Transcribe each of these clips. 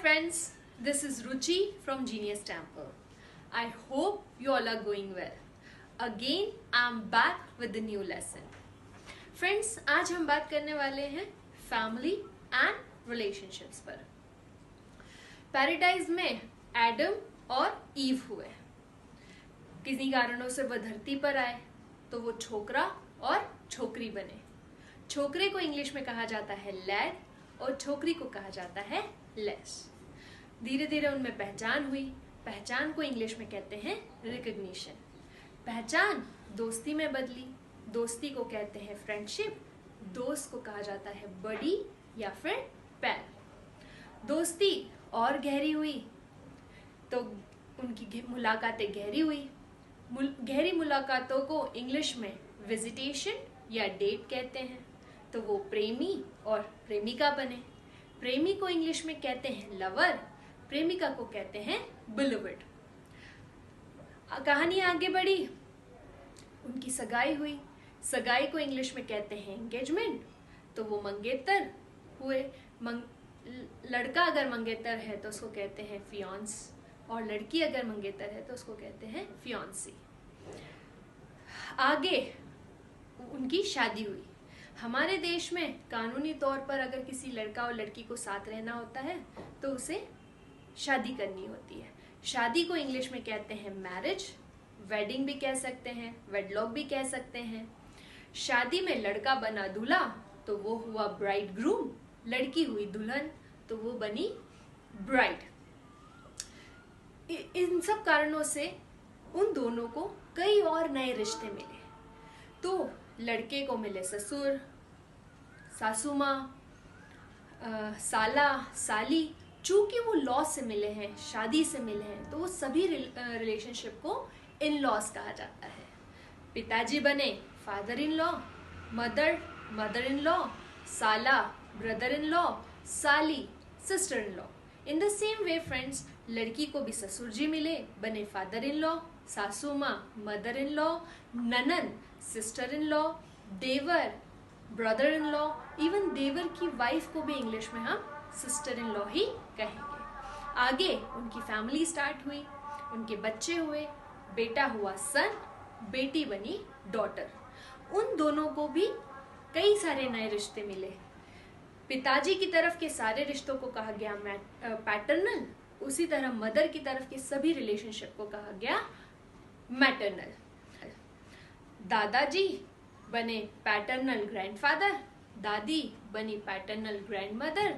friends, this is Ruchi from Genius Temple. I hope you all are going well. Again, I'm back with the new lesson. Friends, आज हम बात करने वाले हैं family and relationships पर. Paradise में Adam और ईव हुए. किसी कारणों से वह धरती पर आए तो वो छोकरा और छोकरी बने. छोकरे को इंग्लिश में कहा जाता है लैड और छोकरी को कहा जाता है लेस. धीरे धीरे उनमें पहचान हुई. पहचान को इंग्लिश में कहते हैं रिकग्निशन. पहचान दोस्ती में बदली. दोस्ती को कहते हैं फ्रेंडशिप. दोस्त को कहा जाता है बडी या फिर पैल. दोस्ती और गहरी हुई तो उनकी मुलाकातें गहरी हुई. गहरी मुलाकातों को इंग्लिश में विजिटेशन या डेट कहते हैं. तो वो प्रेमी और प्रेमिका बने. प्रेमी को इंग्लिश में कहते हैं लवर. प्रेमिका को कहते हैं बिलोवेड. कहानी आगे बढ़ी. उनकी सगाई हुई. सगाई को इंग्लिश में कहते हैं एंगेजमेंट. तो वो मंगेतर हुए. लड़का अगर मंगेतर है तो उसको कहते हैं फियांस और लड़की अगर मंगेतर है तो उसको कहते हैं फियांसी. आगे उनकी शादी हुई. हमारे देश में कानूनी तौर पर अगर किसी लड़का और लड़की को साथ रहना होता है तो उसे शादी करनी होती है. शादी को इंग्लिश में कहते हैं मैरिज. वेडिंग भी कह सकते हैं, वेडलॉक भी कह सकते हैं. शादी में लड़का बना दूल्हा तो वो हुआ ब्राइड ग्रूम. लड़की हुई दुल्हन तो वो बनी ब्राइड. इन सब कारणों से उन दोनों को कई और नए रिश्ते मिले. तो लड़के को मिले ससुर, सासू माँ, साला, साली. चूंकि वो लॉ से मिले हैं, शादी से मिले हैं, तो वो सभी रिलेशनशिप को इन लॉज कहा जाता है. पिताजी बने father in law, mother in law, साला ब्रदर इन लॉ, साली sister in law. In the same way friends, लड़की को भी ससुर जी मिले, बने फादर इन लॉ, सासू माँ मदर इन लॉ, ननन सिस्टर इन लॉ, देवर ब्रदर इन लॉ. इवन देवर की वाइफ को भी इंग्लिश में हम सिस्टर इन लॉ ही कहेंगे. आगे उनकी फैमिली स्टार्ट हुई. उनके बच्चे हुए. बेटा हुआ सन, बेटी बनी डॉटर. उन दोनों को भी कई सारे नए रिश्ते मिले. पिताजी की तरफ के सारे रिश्तों को कहा गया पैटर्नल. उसी तरह मदर की तरफ के सभी रिलेशनशिप को कहा गया मैटरनल. दादाजी बने पैटर्नल ग्रैंडफादर. दादी बनी पैटर्नल ग्रैंडमदर.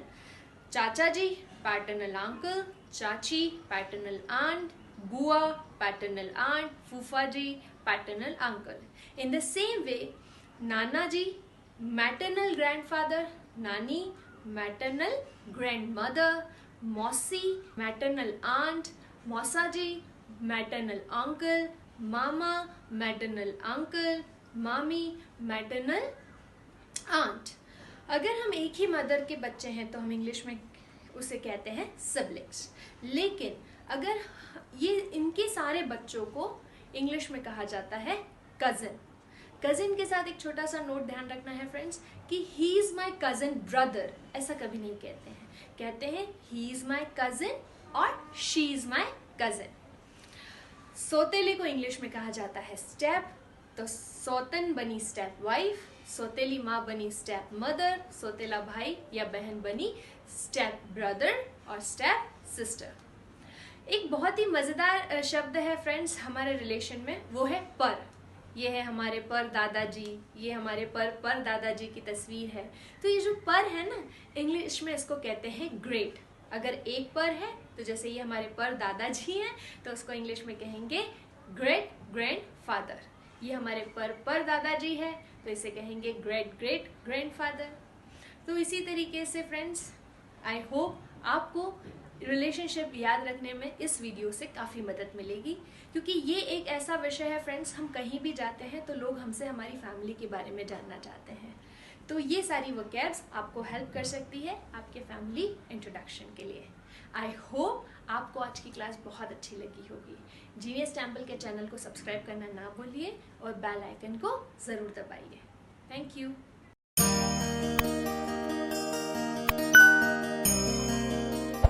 चाचा जी पैटर्नल अंकल. चाची पैटर्नल आंट. बुआ पैटर्नल आंट. फूफा जी paternal uncle. In the same way नाना जी मैटरनल ग्रैंडफादर. नानी मैटरनल ग्रैंडमदर. मौसी मैटरनल आंट. मौसा जी मैटरनल अंकल. मामा मैटरनल अंकल. मामी मैटरनल आंट. अगर हम एक ही मदर के बच्चे हैं तो हम इंग्लिश में उसे कहते हैं सिबलिंग्स. लेकिन अगर ये इनके सारे बच्चों को इंग्लिश में कहा जाता है कजिन. कजिन के साथ एक छोटा सा नोट ध्यान रखना है फ्रेंड्स कि he is my cousin brother ऐसा कभी नहीं कहते हैं. कहते हैं ही इज माई कजिन और शी इज माई कजिन. सौतेले को इंग्लिश में कहा जाता है स्टेप. तो सौतन बनी स्टेप वाइफ. सौतेली माँ बनी स्टेप मदर. सौतेला भाई या बहन बनी स्टेप ब्रदर और स्टेप सिस्टर. एक बहुत ही मजेदार शब्द है फ्रेंड्स हमारे रिलेशन में, वो है पर. ये है हमारे पर दादाजी. ये हमारे पर दादाजी की तस्वीर है. तो ये जो पर है ना, इंग्लिश में इसको कहते हैं ग्रेट. अगर एक पर है तो जैसे ये हमारे पर दादाजी हैं तो उसको इंग्लिश में कहेंगे ग्रेट ग्रैंडफादर. ये हमारे पर दादाजी है तो इसे कहेंगे ग्रेट ग्रैंडफादर. तो इसी तरीके से फ्रेंड्स आई होप आपको रिलेशनशिप याद रखने में इस वीडियो से काफ़ी मदद मिलेगी. क्योंकि ये एक ऐसा विषय है फ्रेंड्स, हम कहीं भी जाते हैं तो लोग हमसे हमारी फैमिली के बारे में जानना चाहते हैं. तो ये सारी वोकैब्स आपको हेल्प कर सकती है आपके फैमिली इंट्रोडक्शन के लिए. आई होप आपको आज की क्लास बहुत अच्छी लगी होगी. जीनियस टेम्पल के चैनल को सब्सक्राइब करना ना भूलिए और बेल आइकन को ज़रूर दबाइए. Thank you.